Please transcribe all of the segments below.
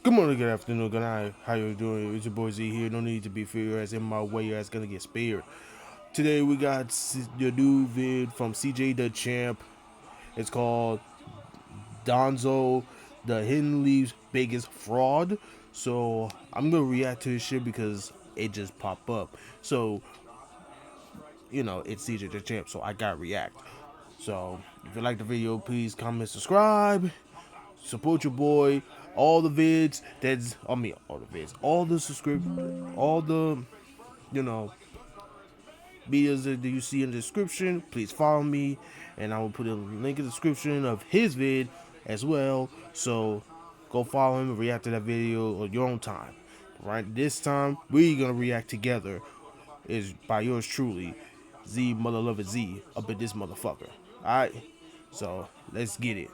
Good morning, good afternoon, good night. How you doing? It's your boy Z here. No need to be fear. Your ass in my way. Your ass gonna get spared. Today we got the new vid from CJ the Champ. It's called Danzo, the Hidden Leaf's biggest fraud. So I'm gonna react to this shit because it just popped up. So it's CJ the Champ. So I gotta react. So if you like the video, please comment, subscribe. Support your boy. All the vids that's all the subscription, all the videos that you see in the description. Please follow me, and I will put a link in the description of his vid as well. So go follow him and react to that video on your own time. Right, this time we're gonna react together. Is by yours truly, Z Mother Lover Z up in this motherfucker. All right, so let's get it.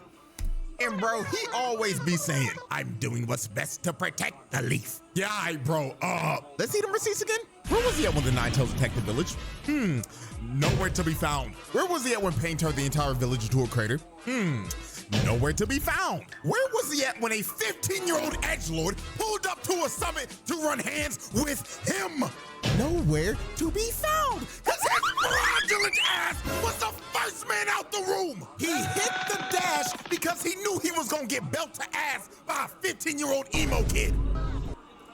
And bro, he always be saying, I'm doing what's best to protect the leaf. Yeah, bro, let's see them receipts again. Where was he at when the Nine Tails attacked the village? Nowhere to be found. Where was he at when Pain turned the entire village into a crater? Nowhere to be found. Where was he at when a 15-year-old edgelord pulled up to a summit to run hands with him? Nowhere to be found, because his fraudulent ass was the first man out the room. He hit the dash because he knew he was gonna get belt to ass by a 15-year-old emo kid.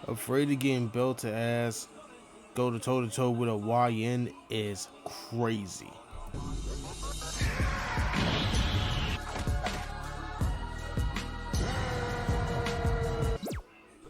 Afraid of getting belt to ass, go to toe to toe with a YN is crazy.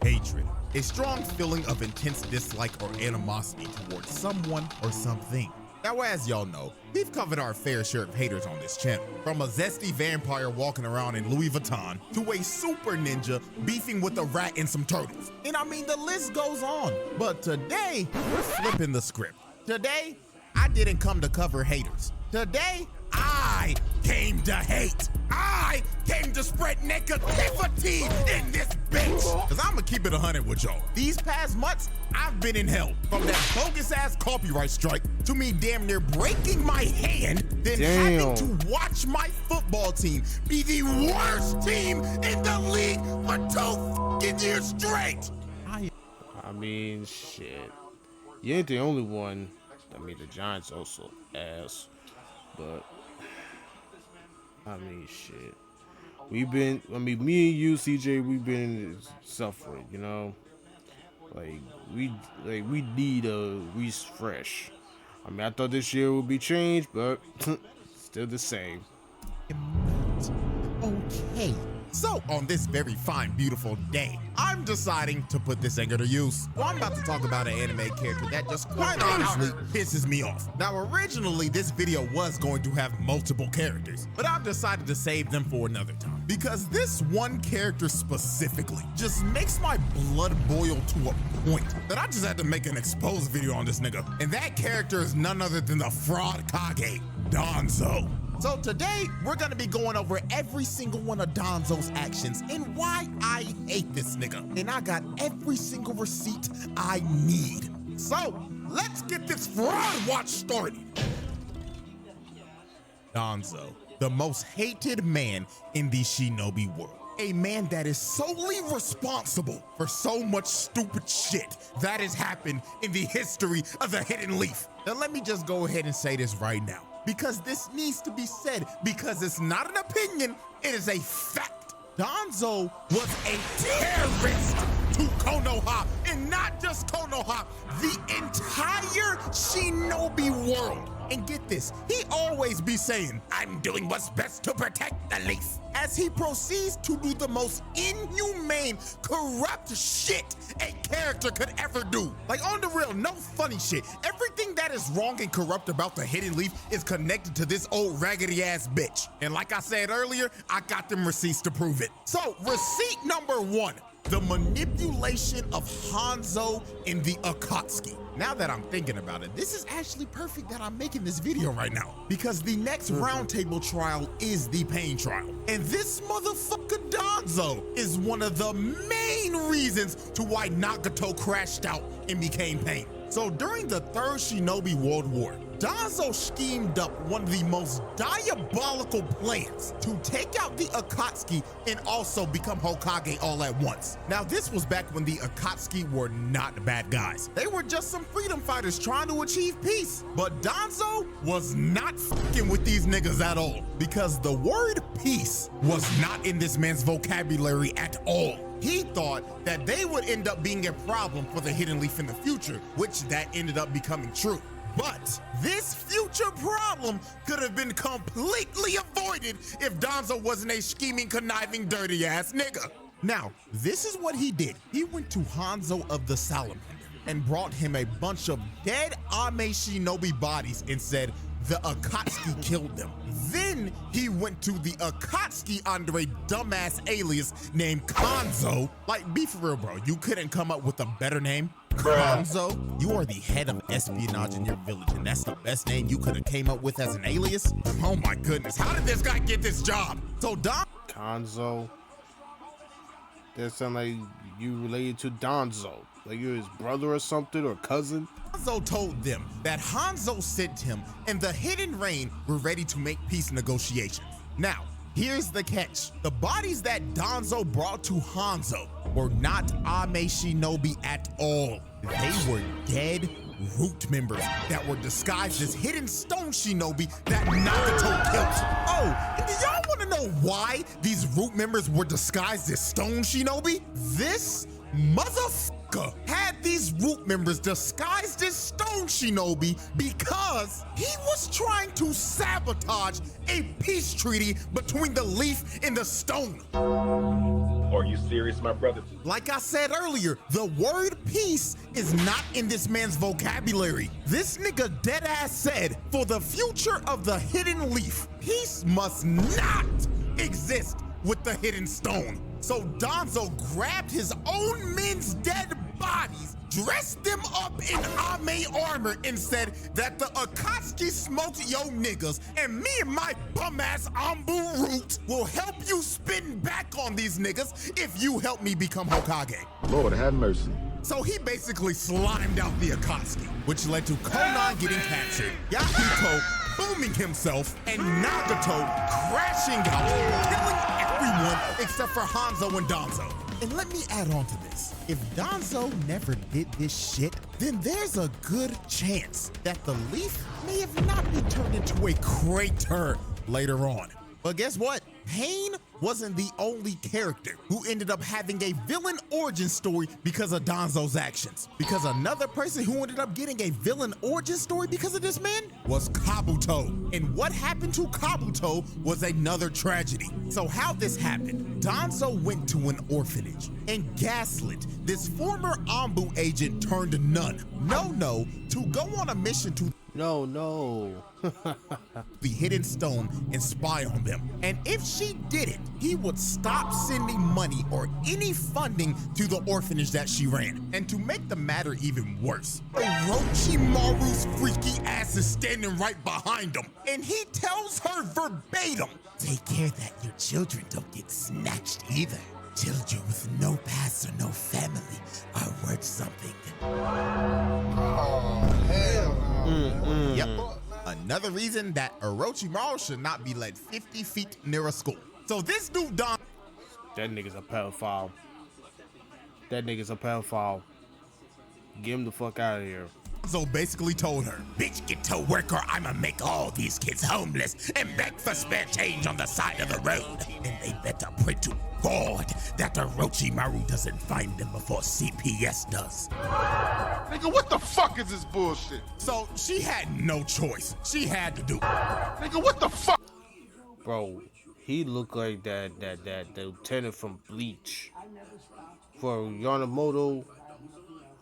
Hatred, a strong feeling of intense dislike or animosity towards someone or something. Now, as y'all know, we've covered our fair share of haters on this channel. From a zesty vampire walking around in Louis Vuitton to a super ninja beefing with a rat and some turtles. And I mean, the list goes on. But today, we're flipping the script. Today, I didn't come to cover haters. Today, I came to hate. I came to spread negativity in this bitch. Cause I'ma keep it 100 with y'all. These past months, I've been in hell. From that bogus ass copyright strike to me damn near breaking my hand, then having to watch my football team be the worst team in the league for 2 fucking years straight. I mean, shit. You ain't the only one. I mean, the Giants also ass. But I mean, shit. Me and you, CJ, we've been suffering, you know. We need a refresh. I mean, I thought this year would be changed, but still the same. Okay. So on this very fine, beautiful day, I'm deciding to put this anger to use. Well, I'm about to talk about an anime character that just quite honestly pisses me off. Now, originally, this video was going to have multiple characters, but I've decided to save them for another time. Because this one character specifically just makes my blood boil to a point that I just had to make an exposed video on this nigga. And that character is none other than the Fraudkage, Danzo. So today, we're gonna be going over every single one of Danzo's actions and why I hate this nigga. And I got every single receipt I need. So, let's get this fraud watch started. Danzo, the most hated man in the shinobi world. A man that is solely responsible for so much stupid shit that has happened in the history of the Hidden Leaf. Now let me just go ahead and say this right now, because this needs to be said, because it's not an opinion, it is a fact. Danzo was a terrorist to Konoha, and not just Konoha, the entire shinobi world. And get this, he always be saying, I'm doing what's best to protect the leaf, as he proceeds to do the most inhumane, corrupt shit a character could ever do. Like, on the real, no funny shit. Everything that is wrong and corrupt about the Hidden Leaf is connected to this old raggedy ass bitch. And like I said earlier, I got them receipts to prove it. So, receipt number 1. The manipulation of Hanzo in the Akatsuki. Now that I'm thinking about it, this is actually perfect that I'm making this video right now, because the next roundtable trial is the Pain trial. And this motherfucker Danzo is one of the main reasons to why Nagato crashed out and became Pain. So during the Third Shinobi World War, Danzo schemed up one of the most diabolical plans to take out the Akatsuki and also become Hokage all at once. Now, this was back when the Akatsuki were not bad guys. They were just some freedom fighters trying to achieve peace. But Danzo was not fucking with these niggas at all, because the word peace was not in this man's vocabulary at all. He thought that they would end up being a problem for the Hidden Leaf in the future, which that ended up becoming true. But this future problem could have been completely avoided if Danzo wasn't a scheming, conniving, dirty ass nigga. Now, this is what he did. He went to Hanzo of the Salamander and brought him a bunch of dead Ame Shinobi bodies and said the Akatsuki killed them. Then he went to the Akatsuki under a dumbass alias named Kanzo. Like, be for real, bro. You couldn't come up with a better name? Kanzo, you are the head of espionage in your village, and that's the best name you could have came up with as an alias? Oh my goodness, how did this guy get this job? So Kanzo? That sound like you related to Danzo. Like you're his brother or something, or cousin? Danzo told them that Hanzo sent him and the Hidden Rain were ready to make peace negotiations. Now, here's the catch. The bodies that Danzo brought to Hanzo were not Ame Shinobi at all. They were dead root members that were disguised as hidden stone shinobi that Nagato killed. Oh, and do y'all want to know why these root members were disguised as stone shinobi? This motherfucker had these root members disguised as stone shinobi because he was trying to sabotage a peace treaty between the leaf and the stone. Are you serious, my brother? Like I said earlier, the word peace is not in this man's vocabulary. This nigga deadass said, for the future of the hidden leaf, peace must not exist with the hidden stone. So Danzo grabbed his own men's dead bodies, dressed them up in Ame armor, and said that the Akatsuki smoked yo niggas, and me and my bum-ass Ambu root will help you spin back on these niggas if you help me become Hokage. Lord, have mercy. So he basically slimed out the Akatsuki, which led to Konan getting captured, Yahiko booming himself, and Nagato crashing out, killing everyone except for Hanzo and Danzo. And let me add on to this. If Danzo never did this shit, then there's a good chance that the leaf may have not been turned into a crater later on. But guess what? Pain wasn't the only character who ended up having a villain origin story because of Danzo's actions. Because another person who ended up getting a villain origin story because of this man was Kabuto. And what happened to Kabuto was another tragedy. So how this happened, Danzo went to an orphanage and gaslit this former Ambu agent turned nun, No, to go on a mission to No. the hidden stone and spy on them. And if she did it, he would stop sending money or any funding to the orphanage that she ran. And to make the matter even worse, Orochimaru's freaky ass is standing right behind him. And he tells her verbatim, take care that your children don't get snatched either. Children with no past or no family are worth something. Oh, hell no. Yep. Another reason that Orochimaru should not be led 50 feet near a school. So this dude Don. That nigga's a pedophile. Get him the fuck out of here. So basically told her, bitch, get to work or I'ma make all these kids homeless and beg for spare change on the side of the road. And they better pray to God that Orochimaru doesn't find them before CPS does. Nigga, what the fuck is this bullshit? So she had no choice. She had to do it. Nigga, what the fuck? Bro, he looked like that lieutenant from Bleach. For Yamamoto,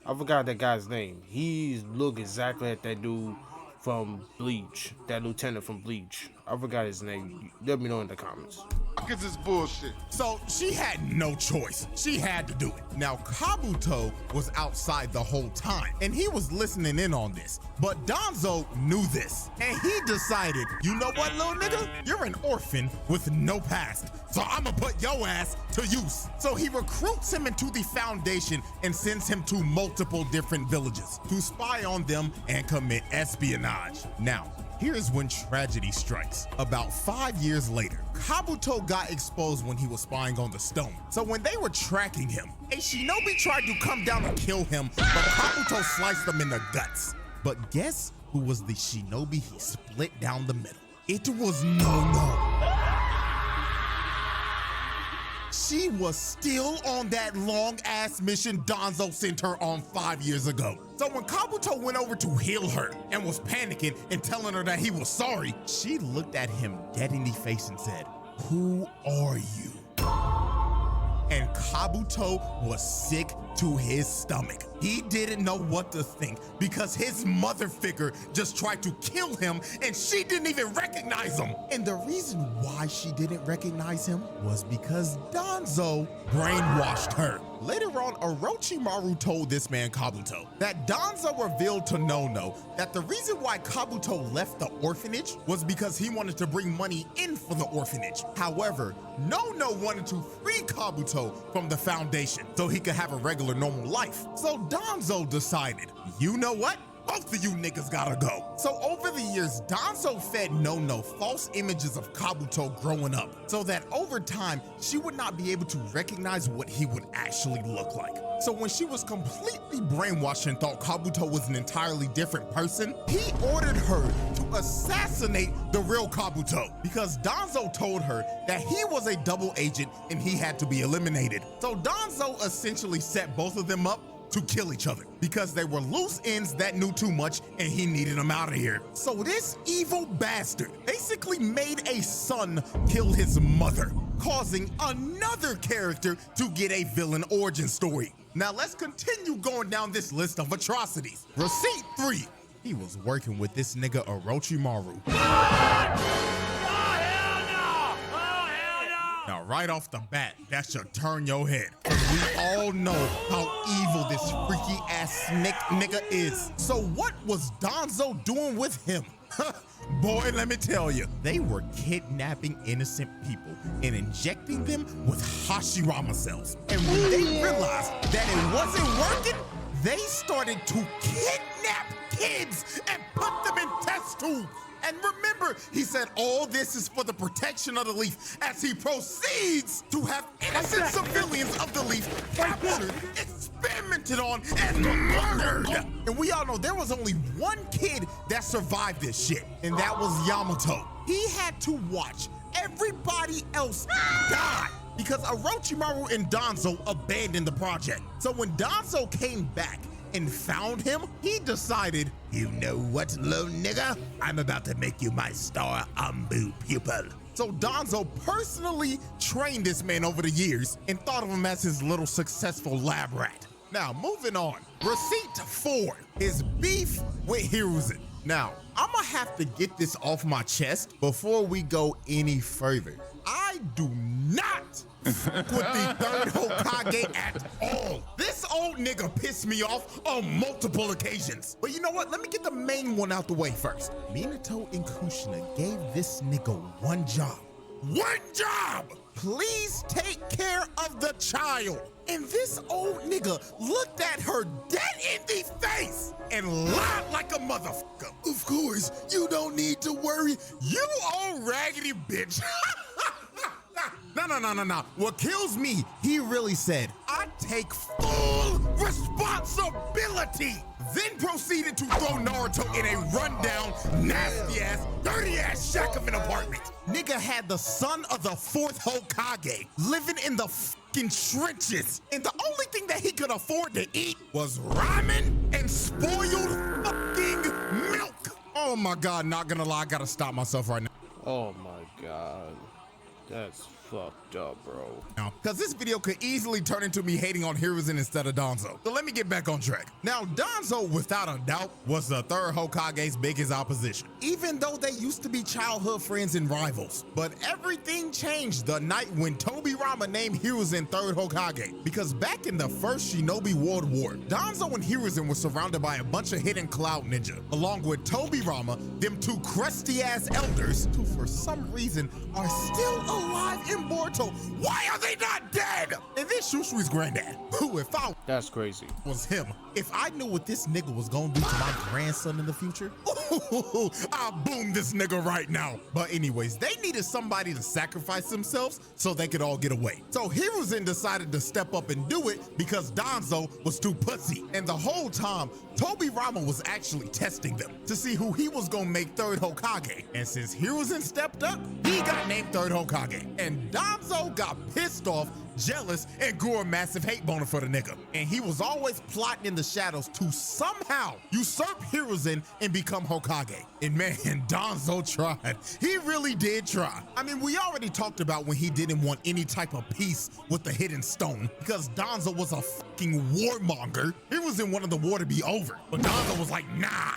I forgot that guy's name. He looked exactly like that dude from Bleach. That lieutenant from Bleach. I forgot his name. Let me know in the comments. fuck is this bullshit? So she had no choice. She had to do it. Now, Kabuto was outside the whole time, and he was listening in on this. But Danzo knew this, and he decided, you know what, little nigga? You're an orphan with no past, so I'ma put your ass to use. So he recruits him into the Foundation and sends him to multiple different villages to spy on them and commit espionage. Now, here's when tragedy strikes. About 5 years later, Kabuto got exposed when he was spying on the stone. So when they were tracking him, a shinobi tried to come down and kill him, but Kabuto sliced him in the guts. But guess who was the shinobi he split down the middle? It was No. She was still on that long-ass mission Danzo sent her on 5 years ago. So when Kabuto went over to heal her and was panicking and telling her that he was sorry, she looked at him dead in the face and said, "Who are you?" And Kabuto was sick to his stomach. He didn't know what to think because his mother figure just tried to kill him and she didn't even recognize him. And the reason why she didn't recognize him was because Danzo brainwashed her. Later on, Orochimaru told this man Kabuto that Danzo revealed to Nono that the reason why Kabuto left the orphanage was because he wanted to bring money in for the orphanage. However, Nono wanted to free Kabuto from the Foundation so he could have a regular normal life. So Danzo decided, you know what? Both of you niggas gotta go. So over the years, Danzo fed Nono false images of Kabuto growing up so that over time, she would not be able to recognize what he would actually look like. So when she was completely brainwashed and thought Kabuto was an entirely different person, he ordered her to assassinate the real Kabuto because Danzo told her that he was a double agent and he had to be eliminated. So Danzo essentially set both of them up to kill each other because they were loose ends that knew too much and he needed them out of here. So this evil bastard basically made a son kill his mother, causing another character to get a villain origin story. Now let's continue going down this list of atrocities. Receipt 3. He was working with this nigga Orochimaru. Now, right off the bat, that should turn your head. We all know how evil this freaky ass nigga is. So what was Danzo doing with him? Boy, let me tell you, they were kidnapping innocent people and injecting them with Hashirama cells. And when they realized that it wasn't working, they started to kidnap kids and put them in test tubes. And remember, he said all this is for the protection of the leaf as he proceeds to have innocent civilians of the leaf captured, experimented on, and murdered. And we all know there was only one kid that survived this shit, and that was Yamato. He had to watch everybody else die because Orochimaru and Danzo abandoned the project. So when Danzo came back and found him, he decided, you know what, little nigga? I'm about to make you my star Ambu pupil. So Danzo personally trained this man over the years and thought of him as his little successful lab rat. Now, moving on. Receipt 4, his beef with Hiruzen. Now, I'ma have to get this off my chest before we go any further. I do not fuck with the third Hokage at all. This old nigga pissed me off on multiple occasions. But you know what? Let me get the main one out the way first. Minato and Kushina gave this nigga one job. One job! Please take care of the child. And this old nigga looked at her dead in the face and lied like a motherfucker. Of course, you don't need to worry. You old raggedy bitch. No. What kills me, he really said, I take full responsibility. Then proceeded to throw Naruto in a rundown, nasty-ass, dirty-ass shack of an apartment. Nigga had the son of the 4th Hokage living in the fucking trenches. And the only thing that he could afford to eat was ramen and spoiled fucking milk. Oh my God, not gonna lie, I gotta stop myself right now. Oh my God. That's fucked up, bro. Now, because this video could easily turn into me hating on Hiruzen instead of Danzo. So let me get back on track. Now, Danzo, without a doubt, was the third Hokage's biggest opposition, even though they used to be childhood friends and rivals. But everything changed the night when Tobirama named Hiruzen third Hokage, because back in the first Shinobi World War, Danzo and Hiruzen were surrounded by a bunch of hidden cloud ninja, along with Tobirama, them two crusty-ass elders, who for some reason are still alive immortal. Why are they not dead? And this Shushui's granddad, who if I That's crazy. was him, if I knew what this nigga was gonna do to my grandson in the future, I'll boom this nigga right now. But anyways, they needed somebody to sacrifice themselves so they could all get away. So Hiruzen decided to step up and do it because Danzo was too pussy. And the whole time, Tobirama was actually testing them to see who he was gonna make third Hokage. And since Hiruzen stepped up, he got named third Hokage. And Danzo got pissed off, jealous, and grew a massive hate boner for the nigga. And he was always plotting in the shadows to somehow usurp Hiruzen and become Hokage. And man, Danzo tried. He really did try. I mean, we already talked about when he didn't want any type of peace with the hidden stone because Danzo was a fucking warmonger. Hiruzen wanted the war to be over, but Danzo was like, nah,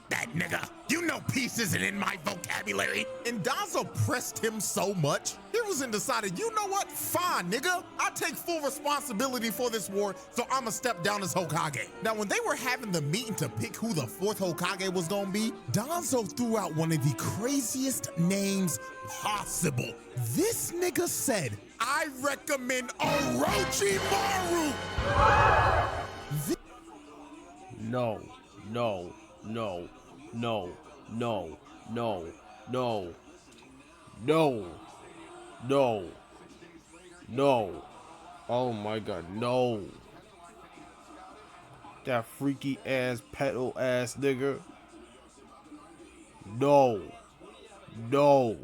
that nigga. You know peace isn't in my vocabulary. And Danzo pressed him so much, Hiruzen decided, you know what? Fine, nigga. I'll take full responsibility for this war, so I'ma step down as Hokage. Now, when they were having the meeting to pick who the fourth Hokage was gonna be, Danzo threw out one of the craziest names possible. This nigga said, I recommend Orochimaru. No, no, no, no, no, no, no, no, no, no. Oh my god, no. That freaky ass, petal ass nigga. No. No.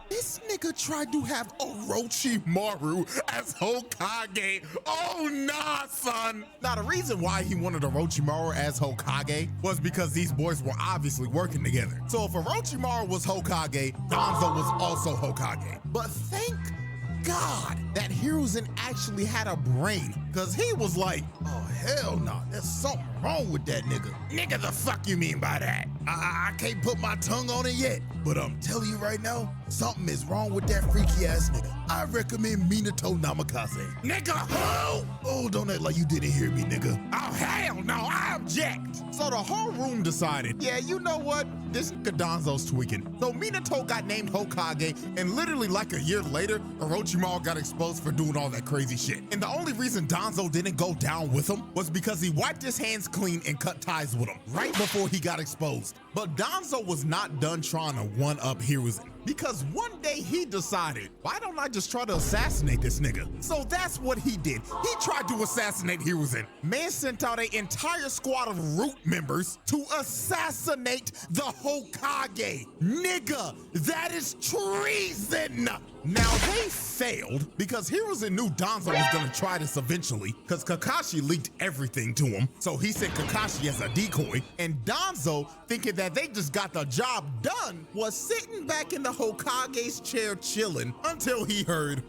This nigga tried to have Orochimaru as Hokage. Oh nah, son. Now the reason why he wanted Orochimaru as Hokage was because these boys were obviously working together. So if Orochimaru was Hokage, Danzo was also Hokage. But thank God that Hiruzen actually had a brain, because he was like, oh hell no, there's something wrong with that nigga. Nigga, the fuck you mean by that? I can't put my tongue on it yet, but I'm telling you right now, something is wrong with that freaky ass nigga. I recommend Minato Namikaze. Nigga, who? Oh, don't act like you didn't hear me, nigga. Oh, hell no, I object. So the whole room decided, yeah, you know what? This nigga Danzo's tweaking. So Minato got named Hokage, and literally like a year later, Orochimaru got exposed for doing all that crazy shit. And the only reason Danzo didn't go down with him was because he wiped his hands clean and cut ties with him right before he got exposed. But Danzo was not done trying to one-up Hiruzen, because one day he decided, why don't I just try to assassinate this nigga? So that's what he did. He tried to assassinate Hiruzen. Man sent out an entire squad of root members to assassinate the Hokage. Nigga, that is treason. Now they failed because Hiruzen knew Danzo was gonna try this eventually, because Kakashi leaked everything to him. So he sent Kakashi as a decoy, and Danzo, thinking that they just got the job done, was sitting back in the Hokage's chair chilling until he heard,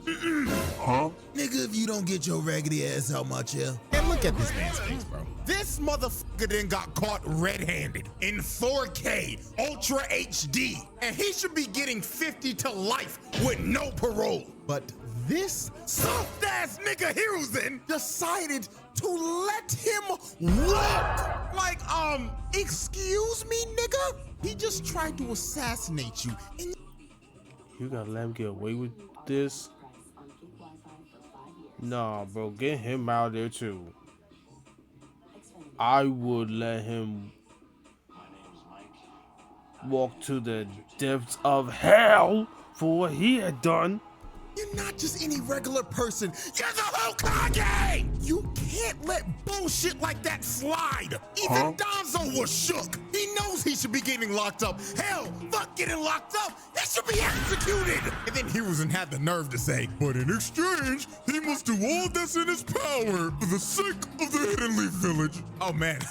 huh? Nigga, if you don't get your raggedy ass out my chair. And look at this man's face, bro. This motherfucker then got caught red-handed in 4K Ultra HD, and he should be getting 50 to life with no parole. But this soft-ass nigga Hiruzen decided to let him walk. Like, excuse me, nigga? He just tried to assassinate you. And You gotta let him get away with this? Nah, bro, get him out of there too. I would let him walk to the depths of hell for what he had done. you're not just any regular person. You're the Hokage! You can't let bullshit like that slide. Even Danzo was shook. He knows he should be getting locked up. Hell, fuck getting locked up. They should be executed. And then Hiruzen had the nerve to say, but in exchange, he must do all that's in his power for the sake of the Hidden Leaf Village. Oh man,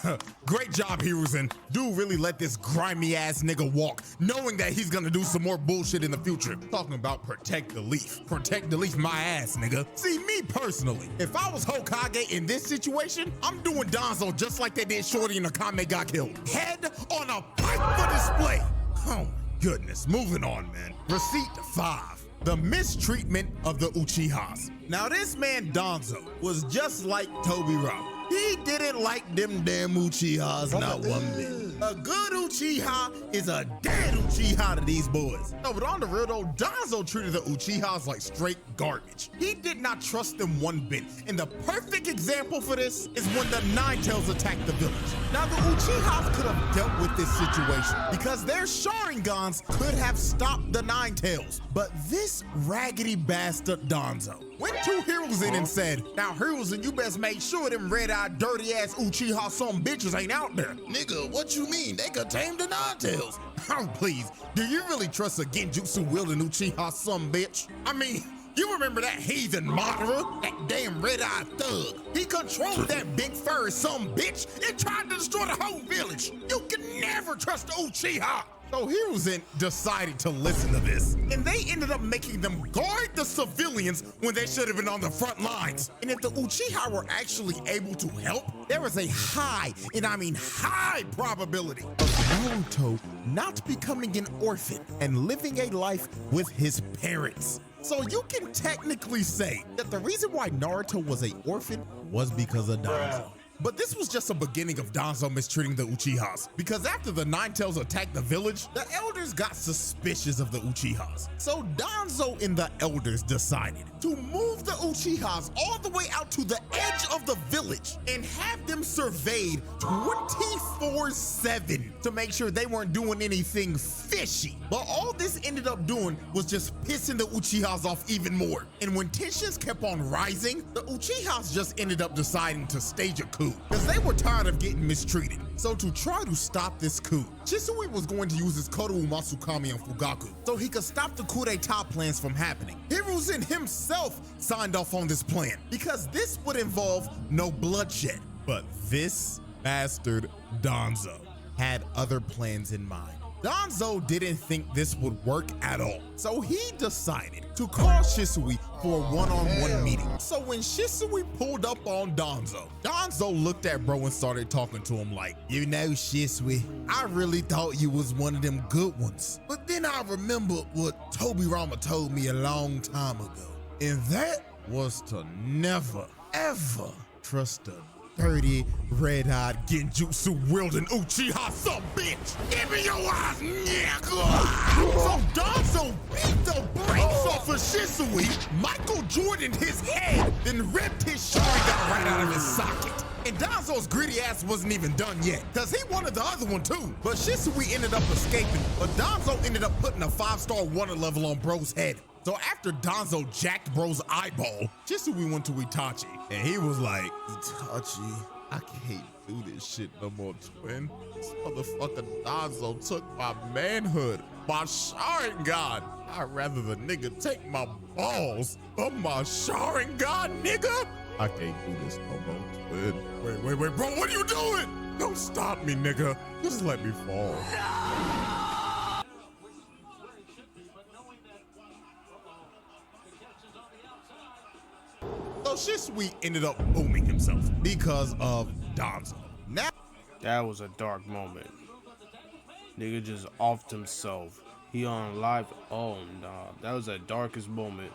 great job, Hiruzen. Dude really let this grimy ass nigga walk, knowing that he's gonna do some more bullshit in the future. Talking about protect the leaf. Protect the leaf my ass, nigga. See, me personally, if I was Hokage in this situation, I'm doing Danzo just like they did Shorty and Akame got killed. Head on a pike for display. Oh my goodness, moving on, man. Receipt 5. The mistreatment of the Uchihas. Now this man Danzo was just like Tobirama. He didn't like them damn Uchihas, not one bit. A good Uchiha is a dead Uchiha to these boys. No, but on the real though, Danzo treated the Uchihas like straight garbage. He did not trust them one bit. And the perfect example for this is when the Nine-Tails attacked the village. Now the Uchihas could have dealt with this situation because their Sharingans could have stopped the Nine-Tails. But this raggedy bastard Danzo went to Hiruzen and said, now Hiruzen, you best make sure them red-eyed, dirty-ass Uchiha some bitches ain't out there. Nigga, what you mean? They could tame the Nine-Tails. Oh, please. Do you really trust a Genjutsu-wielding Uchiha some bitch? I mean, you remember that heathen Madara? That damn red-eyed thug. He controlled that big furry some bitch and tried to destroy the whole village. You can never trust the Uchiha. So Hiruzen decided to listen to this, and they ended up making them guard the civilians when they should have been on the front lines. And if the Uchiha were actually able to help, there is a high, and I mean high probability of Naruto not becoming an orphan and living a life with his parents. So you can technically say that the reason why Naruto was an orphan was because of Danzo. But this was just a beginning of Danzo mistreating the Uchihas, because after the Nine-Tails attacked the village, the elders got suspicious of the Uchihas. So Danzo and the elders decided to move the Uchihas all the way out to the edge of the village and have them surveyed 24/7 to make sure they weren't doing anything fishy. But all this ended up doing was just pissing the Uchihas off even more. And when tensions kept on rising, the Uchihas just ended up deciding to stage a coup, because they were tired of getting mistreated. So to try to stop this coup, Chisui was going to use his Koru Masukami on Fugaku so he could stop the coup d'etat plans from happening. Hiruzen himself signed off on this plan because this would involve no bloodshed. But this bastard Danzo had other plans in mind. Danzo didn't think this would work at all, so he decided to call Shisui for a one-on-one meeting. So when Shisui pulled up on Danzo, Danzo looked at bro and started talking to him like, you know, Shisui, I really thought you was one of them good ones. But then I remembered what Tobirama told me a long time ago, and that was to never, ever trust a dirty, red-eyed, Genjutsu-wielding Uchiha some bitch! Give me your eyes, nigga! So Danzo beat the brakes off of Shisui, Michael Jordaned his head, then ripped his Sharingan right out of his socket. And Danzo's greedy ass wasn't even done yet, cause he wanted the other one too. But Shisui ended up escaping, but Danzo ended up putting a 5-star wonder level on bro's head. So after Danzo jacked bro's eyeball, Chisui went to Itachi, and he was like, Itachi, I can't do this shit no more, twin. This motherfucker Danzo took my manhood, my Sharingan. I'd rather the nigga take my balls from my Sharingan, nigga. I can't do this no more, twin. Wait, bro, what are you doing? Don't stop me, nigga. Just let me fall. So Shisui ended up booming himself because of Danzo. Now, That was a dark moment. Nigga just offed himself. He on live. Oh nah, that was the darkest moment.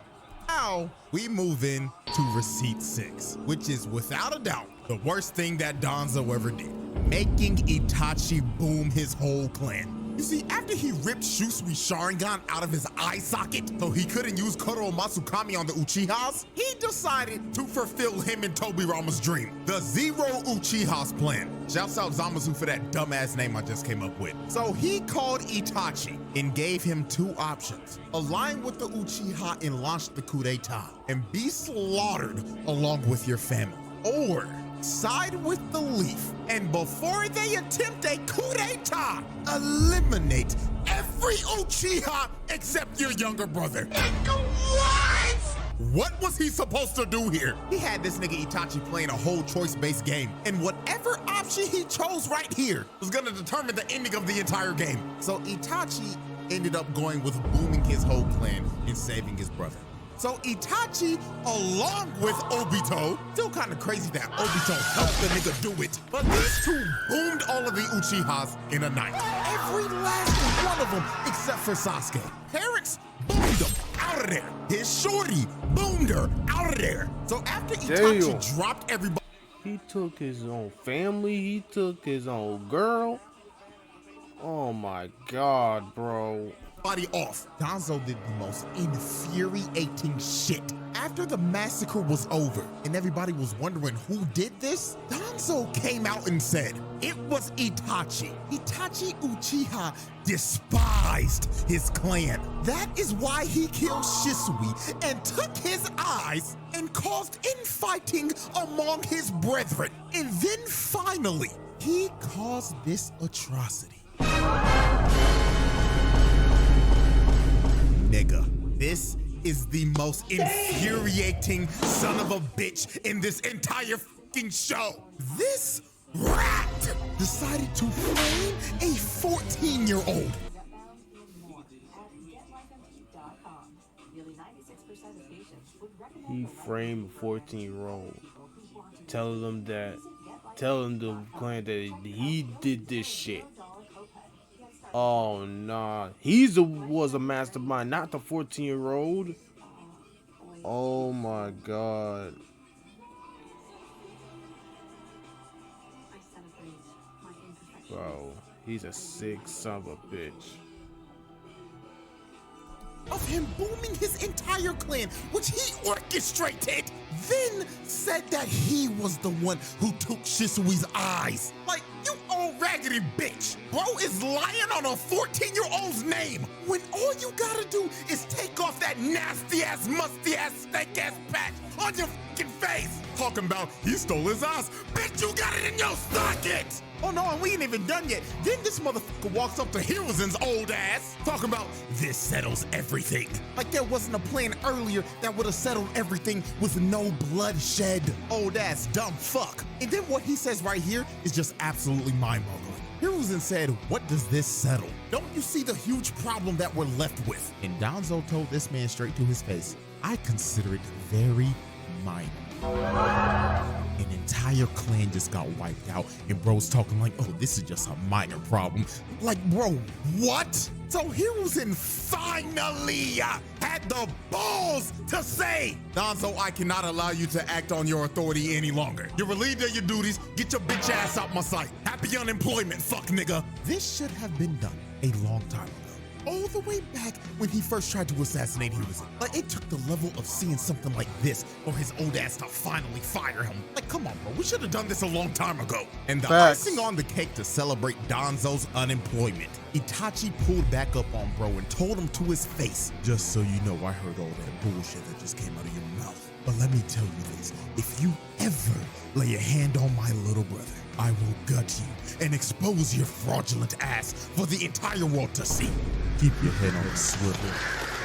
now we move in to receipt 6, which is without a doubt the worst thing that Danzo ever did, making Itachi boom his whole clan. You see, after he ripped Shusui's Sharingan out of his eye socket so he couldn't use Koro Masukami on the Uchihas, he decided to fulfill him and Tobirama's dream, the Zero Uchihas plan. Shouts out Zamasu for that dumbass name I just came up with. So he called Itachi and gave him 2 options: align with the Uchiha and launch the coup d'etat and be slaughtered along with your family, or side with the Leaf, and before they attempt a coup d'etat, eliminate every every Uchiha except your younger brother. What? What was he supposed to do here? He had this nigga Itachi playing a whole choice-based game, and whatever option he chose right here was gonna determine the ending of the entire game. So Itachi ended up going with booming his whole clan and saving his brother. So Itachi, along with Obito, still kind of crazy that Obito helped the nigga do it, but these two boomed all of the Uchihas in a night. Every last one of them except for Sasuke. Parents boomed him out of there. His shorty boomed her out of there. So after Itachi dropped everybody, he took his own family, he took his own girl. Oh my God, bro. Off. Danzo did the most infuriating shit. After the massacre was over and everybody was wondering who did this, Danzo came out and said it was Itachi. Itachi Uchiha despised his clan. That is why he killed Shisui and took his eyes and caused infighting among his brethren. And then finally, he caused this atrocity. Nigga, this is the most infuriating son of a bitch in this entire fucking show. This rat decided to frame a 14-year-old. He framed a 14-year-old, telling them the clan that he did this shit. Oh nah, was a mastermind, not the 14-year-old. Oh my God. Bro, he's a sick son of a bitch. Of him booming his entire clan, which he orchestrated, then said that he was the one who took Shisui's eyes. Like, you old raggedy bitch. Bro is lying on a 14-year-old's name when all you gotta do is take off that nasty-ass, musty-ass, stank-ass patch on your fucking face. Talking about he stole his eyes. Bitch, you got it in your socket. Oh no, and we ain't even done yet. Then this motherfucker walks up to Hiruzen's old ass, talking about this settles everything. Like there wasn't a plan earlier that would have settled everything with no bloodshed. Old ass dumb fuck. And then what he says right here is just absolutely mind-boggling. Hiruzen said, what does this settle? Don't you see the huge problem that we're left with? And Danzo told this man straight to his face, I consider it very minor. An entire clan just got wiped out, and bro's talking like, oh, this is just a minor problem. Like, bro, what? So Hiruzen finally had the balls to say, Danzo, I cannot allow you to act on your authority any longer. You're relieved of your duties. Get your bitch ass out my sight. Happy unemployment, fuck nigga. This should have been done a long time ago. All the way back when he first tried to assassinate Hiruzen. Like, it took the level of seeing something like this for his old ass to finally fire him. Like, come on, bro, we should have done this a long time ago. And the icing on the cake to celebrate Danzo's unemployment, Itachi pulled back up on bro and told him to his face, just so you know, I heard all that bullshit that just came out of your mouth. But let me tell you this, if you ever lay a hand on my little brother, I will gut you and expose your fraudulent ass for the entire world to see. Keep your head on a swivel,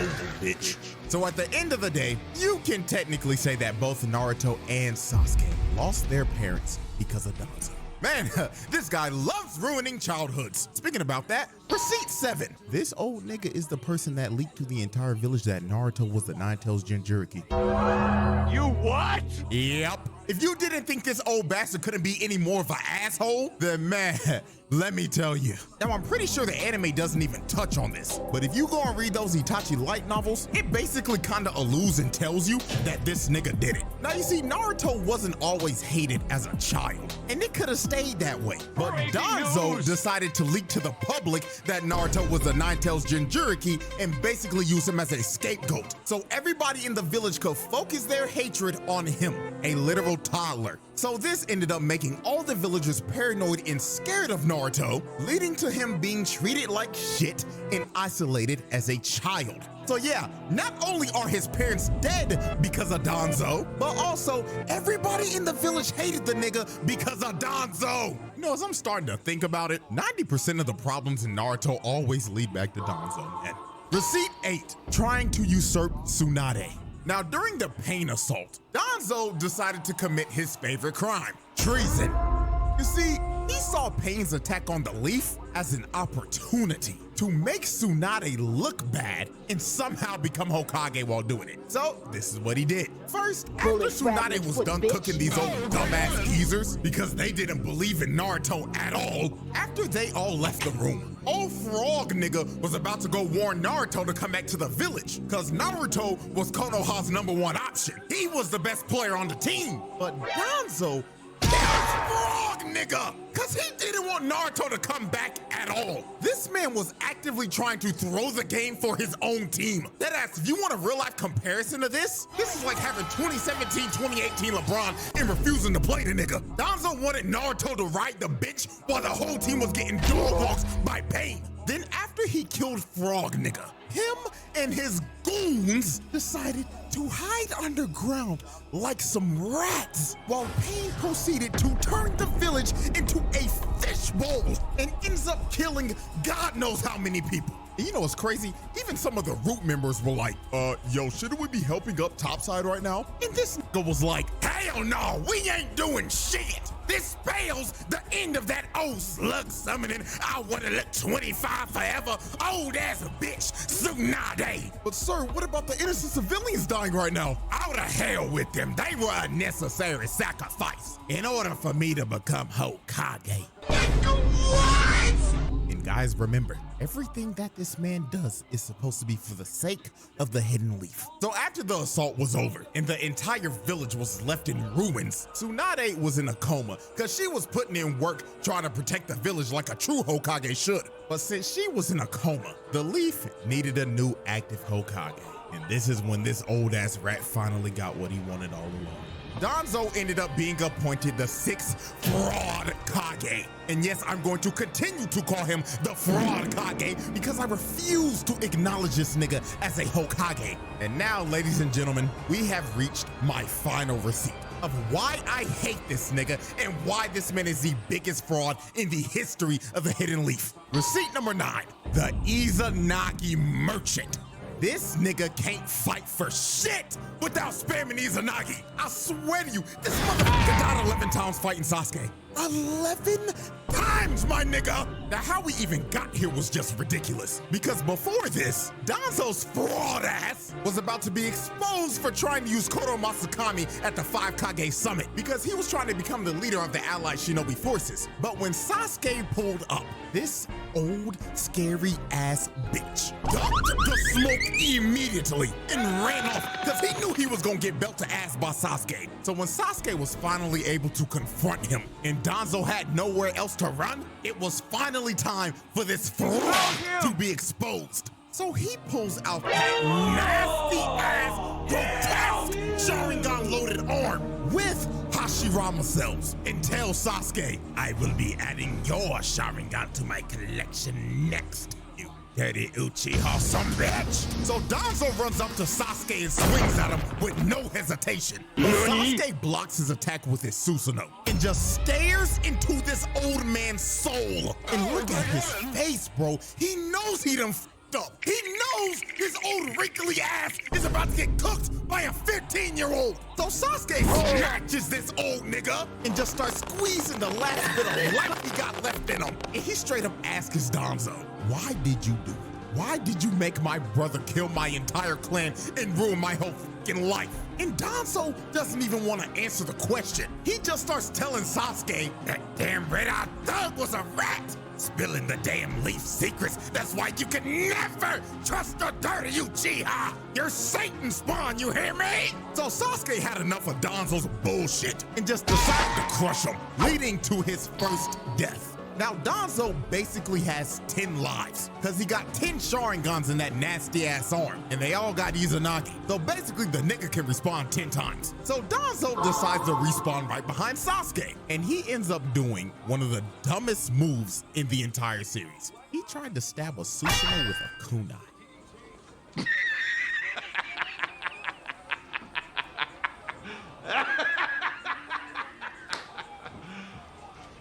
old bitch. So at the end of the day, you can technically say that both Naruto and Sasuke lost their parents because of Danzo. Man, this guy loves ruining childhoods. Speaking about that, Receipt 7. This old nigga is the person that leaked to the entire village that Naruto was the Nine-Tails Jinchuriki. You what? Yep. If you didn't think this old bastard couldn't be any more of an asshole, then man, let me tell you. Now, I'm pretty sure the anime doesn't even touch on this, but if you go and read those Itachi light novels, it basically kinda alludes and tells you that this nigga did it. Now, you see, Naruto wasn't always hated as a child, and it could have stayed that way. But Danzo decided to leak to the public that Naruto was the Nine-Tails Jinchuriki and basically use him as a scapegoat. So everybody in the village could focus their hatred on him, a literal toddler. So this ended up making all the villagers paranoid and scared of Naruto, leading to him being treated like shit and isolated as a child. So yeah, not only are his parents dead because of Danzo, but also everybody in the village hated the nigga because of Danzo. You know, as I'm starting to think about it, 90% of the problems in Naruto always lead back to Danzo, man. Receipt 8, trying to usurp Tsunade. Now, during the Pain Assault, Danzo decided to commit his favorite crime, treason. You see, he saw Pain's attack on the leaf as an opportunity to make Tsunade look bad and somehow become Hokage while doing it. So this is what he did. First, after Tsunade was done cooking these old dumbass geezers because they didn't believe in Naruto at all, after they all left the room, old frog nigga was about to go warn Naruto to come back to the village because Naruto was Konoha's #1 option. He was the best player on the team, but Danzo frog nigga, cause he didn't want Naruto to come back at all. This man was actively trying to throw the game for his own team. Deadass, if you want a real life comparison to this is like having 2017, 2018 LeBron and refusing to play the nigga. Danzo wanted Naruto to ride the bitch while the whole team was getting dog walks by Pain. Then after he killed Frog nigga, him and his goons decided to hide underground like some rats while Pain proceeded to turn the village into a fishbowl and ends up killing God knows how many people. And you know what's crazy? Even some of the root members were like, yo, shouldn't we be helping up topside right now? And this nigga was like, hell no, we ain't doing shit. This spells the end of that old slug summoning. I wanna look 25 forever. Old ass bitch, Tsunade. But sir, what about the innocent civilians dying right now? Out of hell with them. They were a necessary sacrifice in order for me to become Hokage. What? And guys, remember, everything that this man does is supposed to be for the sake of the hidden leaf. So after the assault was over and the entire village was left in ruins, Tsunade was in a coma because she was putting in work trying to protect the village like a true Hokage should. But since she was in a coma, the leaf needed a new active Hokage. And this is when this old ass rat finally got what he wanted all along. Danzo ended up being appointed the 6th Fraud Kage. And yes, I'm going to continue to call him the Fraud Kage because I refuse to acknowledge this nigga as a Hokage. And now, ladies and gentlemen, we have reached my final receipt of why I hate this nigga and why this man is the biggest fraud in the history of the Hidden Leaf. Receipt number 9, the Izanagi Merchant. This nigga can't fight for shit without spamming Izanagi. I swear to you, this motherfucker died 11 times fighting Sasuke. 11 times, my nigga! Now, how we even got here was just ridiculous. Because before this, Danzo's fraud ass was about to be exposed for trying to use Kodo Masakami at the 5 Kage Summit because he was trying to become the leader of the allied shinobi forces. But when Sasuke pulled up, this old, scary ass bitch ducked the smoke immediately and ran off because he knew he was gonna get belt to ass by Sasuke. So when Sasuke was finally able to confront him and Danzo had nowhere else to run, it was finally time for this fraud to be exposed. So he pulls out that nasty ass, grotesque Sharingan loaded arm with Hashirama cells and tells Sasuke, I will be adding your Sharingan to my collection next. Dirty Uchiha some bitch. So Danzo runs up to Sasuke and swings at him with no hesitation. But Sasuke blocks his attack with his Susanoo and just stares into this old man's soul. And look at his face, bro. He knows he done f***ed up. He knows his old wrinkly ass is about to get cooked by a 15-year-old. So Sasuke snatches this old nigga and just starts squeezing the last bit of life he got left in him. And he straight up asks Danzo, why did you do it? Why did you make my brother kill my entire clan and ruin my whole fucking life? And Danzo doesn't even want to answer the question. He just starts telling Sasuke, that damn red-eyed thug was a rat, spilling the damn leaf secrets. That's why you can never trust the dirty Uchiha. You're Satan spawn, you hear me? So Sasuke had enough of Danzo's bullshit and just decided to crush him, leading to his first death. Now, Danzo basically has 10 lives, because he got 10 Sharingans in that nasty-ass arm, and they all got Izanagi. So basically, the nigga can respawn 10 times. So Danzo decides to respawn right behind Sasuke, and he ends up doing one of the dumbest moves in the entire series. He tried to stab a Susanoo with a kunai.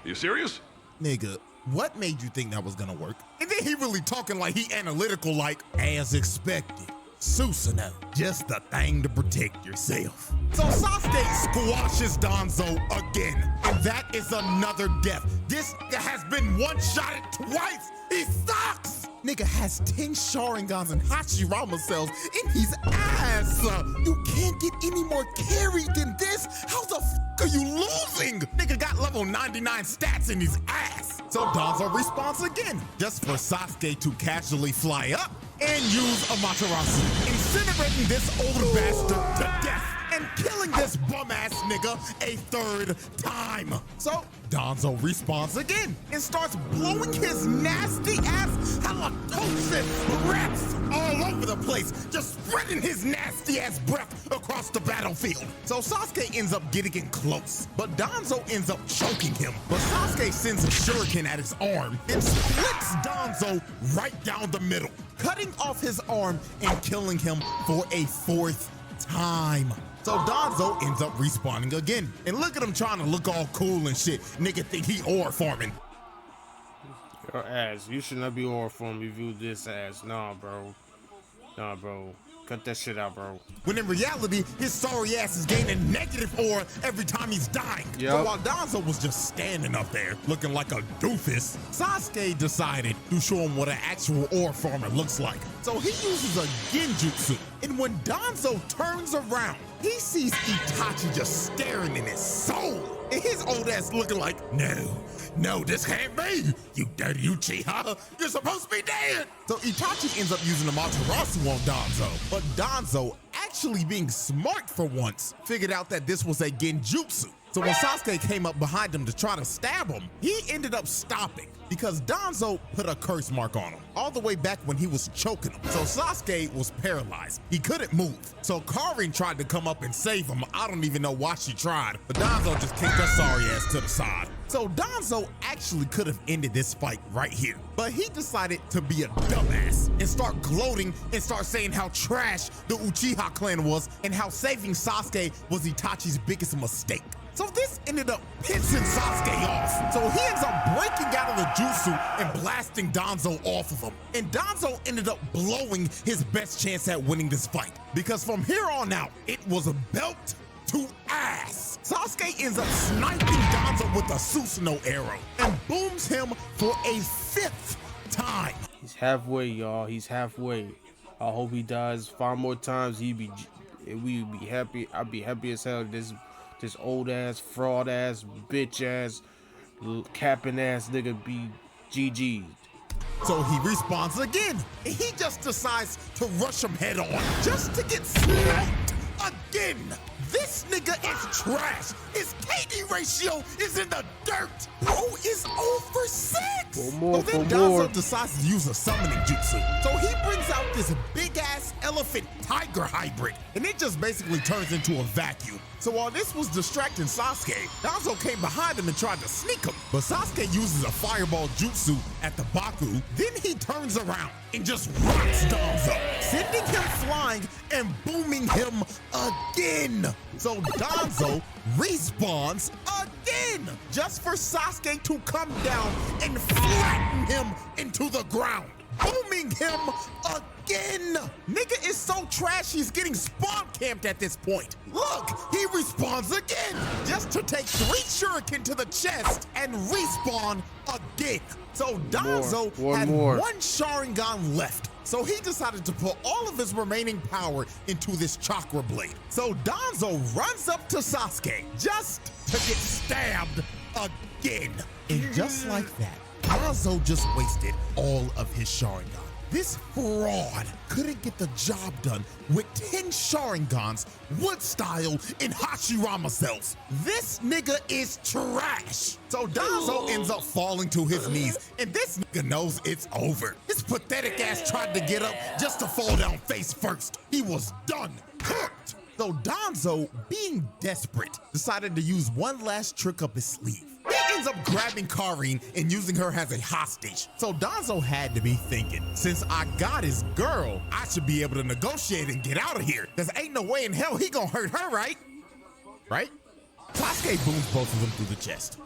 You serious? Nigga, what made you think that was gonna work? And then he really talking like he analytical, like, as expected. Susanoo, just the thing to protect yourself. So Sasuke squashes Danzo again, and that is another death. This nigga has been one-shotted twice. He sucks. Nigga has 10 Sharingans and Hashirama cells in his ass. You can't get any more carried than this. How the f are you losing? Nigga got level 99 stats in his ass. So Danzo responds again, just for Sasuke to casually fly up and use Amaterasu, incinerating this old bastard to death and killing this bum-ass nigga a third time. So Danzo responds again and starts blowing his nasty ass halitosis breaths all over the place, just spreading his nasty ass breath across the battlefield. So Sasuke ends up getting in close, but Danzo ends up choking him. But Sasuke sends a shuriken at his arm and splits Danzo right down the middle, cutting off his arm and killing him for a fourth time. So Danzo ends up respawning again. And look at him trying to look all cool and shit. Nigga think he ore farming. Your ass. You should not be ore farming if you this ass. Nah, bro. Nah, bro. Cut that shit out, bro. When in reality, his sorry ass is gaining negative ore every time he's dying. Yep. So while Danzo was just standing up there looking like a doofus, Sasuke decided to show him what an actual ore farmer looks like. So he uses a genjutsu, and when Danzo turns around, he sees Itachi just staring in his soul, and his old ass looking like, no, this can't be. You dirty Uchiha. You're supposed to be dead. So Itachi ends up using Amaterasu on Danzo, but Danzo, actually being smart for once, figured out that this was a genjutsu. So when Sasuke came up behind him to try to stab him, he ended up stopping because Danzo put a curse mark on him all the way back when he was choking him. So Sasuke was paralyzed. He couldn't move. So Karin tried to come up and save him. I don't even know why she tried, but Danzo just kicked her sorry ass to the side. So Danzo actually could have ended this fight right here, but he decided to be a dumbass and start gloating and start saying how trash the Uchiha clan was and how saving Sasuke was Itachi's biggest mistake. So this ended up pissing Sasuke off. So he ends up breaking out of the jutsu and blasting Danzo off of him. And Danzo ended up blowing his best chance at winning this fight, because from here on out, it was a belt to ass. Sasuke ends up sniping Danzo with a Susanoo arrow and booms him for a fifth time. He's halfway, y'all. He's halfway. I hope he dies 5 more times. We would be happy. I'd be happy as hell. This old ass, fraud ass, bitch ass, capping ass nigga be GG. So he respawns again, and he just decides to rush him head on just to get sniped again. This nigga is trash. His KD ratio is in the dirt. Bro is over 6. More, so then Danzo decides to use a summoning jutsu. So he brings out this big ass elephant tiger hybrid, and it just basically turns into a vacuum. So while this was distracting Sasuke, Danzo came behind him and tried to sneak him. But Sasuke uses a fireball jutsu at the Baku. Then he turns around and just rocks Danzo, sending him flying and booming him again. So Danzo respawns again, just for Sasuke to come down and flatten him into the ground, booming him again. Nigga is so trash, he's getting spawn camped at this point. Look, he respawns again, just to take 3 shuriken to the chest and respawn again. So Danzo had 1 Sharingan left. So he decided to put all of his remaining power into this chakra blade. So Danzo runs up to Sasuke just to get stabbed again. And just like that, Danzo just wasted all of his Sharingan. This fraud couldn't get the job done with 10 Sharingans, wood style, and Hashirama cells. This nigga is trash. So Danzo ends up falling to his knees, and this nigga knows it's over. His pathetic ass tried to get up just to fall down face first. He was done, cooked. So Danzo, being desperate, decided to use one last trick up his sleeve. He ends up grabbing Karin and using her as a hostage. So Danzo had to be thinking, since I got his girl, I should be able to negotiate and get out of here. Cause ain't no way in hell he gonna hurt her, right? Right? Sasuke booms both of them through the chest.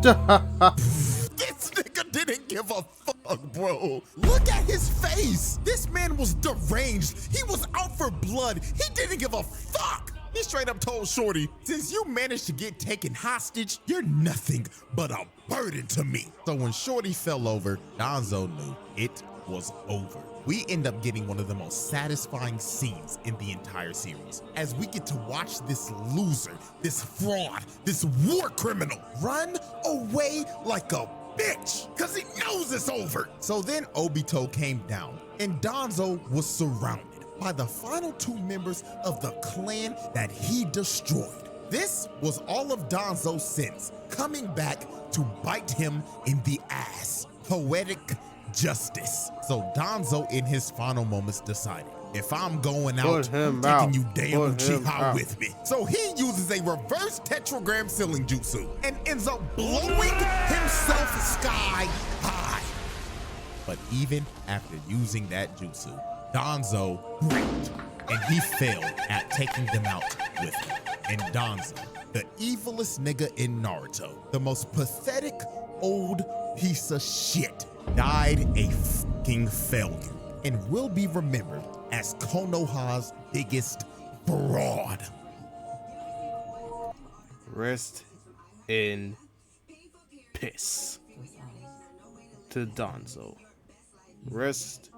This nigga didn't give a fuck, bro. Look at his face. This man was deranged. He was out for blood. He didn't give a fuck. He straight up told Shorty, since you managed to get taken hostage, you're nothing but a burden to me. So when Shorty fell over, Danzo knew it was over. We end up getting one of the most satisfying scenes in the entire series, as we get to watch this loser, this fraud, this war criminal run away like a bitch, cause he knows it's over. So then Obito came down and Danzo was surrounded by the final 2 members of the clan that he destroyed. This was all of Danzo's sins coming back to bite him in the ass. Poetic justice. So Danzo in his final moments decided, if I'm going out, I'm taking you damn Uchiha with me. So he uses a reverse tetragram sealing jutsu and ends up blowing himself sky high. But even after using that jutsu, Danzo gripped and he failed at taking them out with him. And Danzo, the evilest nigga in Naruto, the most pathetic old piece of shit, died a fucking failure and will be remembered as Konoha's biggest fraud. Rest in piss to Danzo. Rest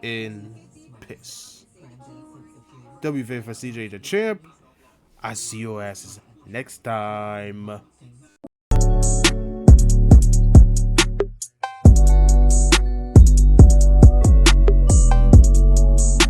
in piss. WV for CJ the champ. I see your asses next time.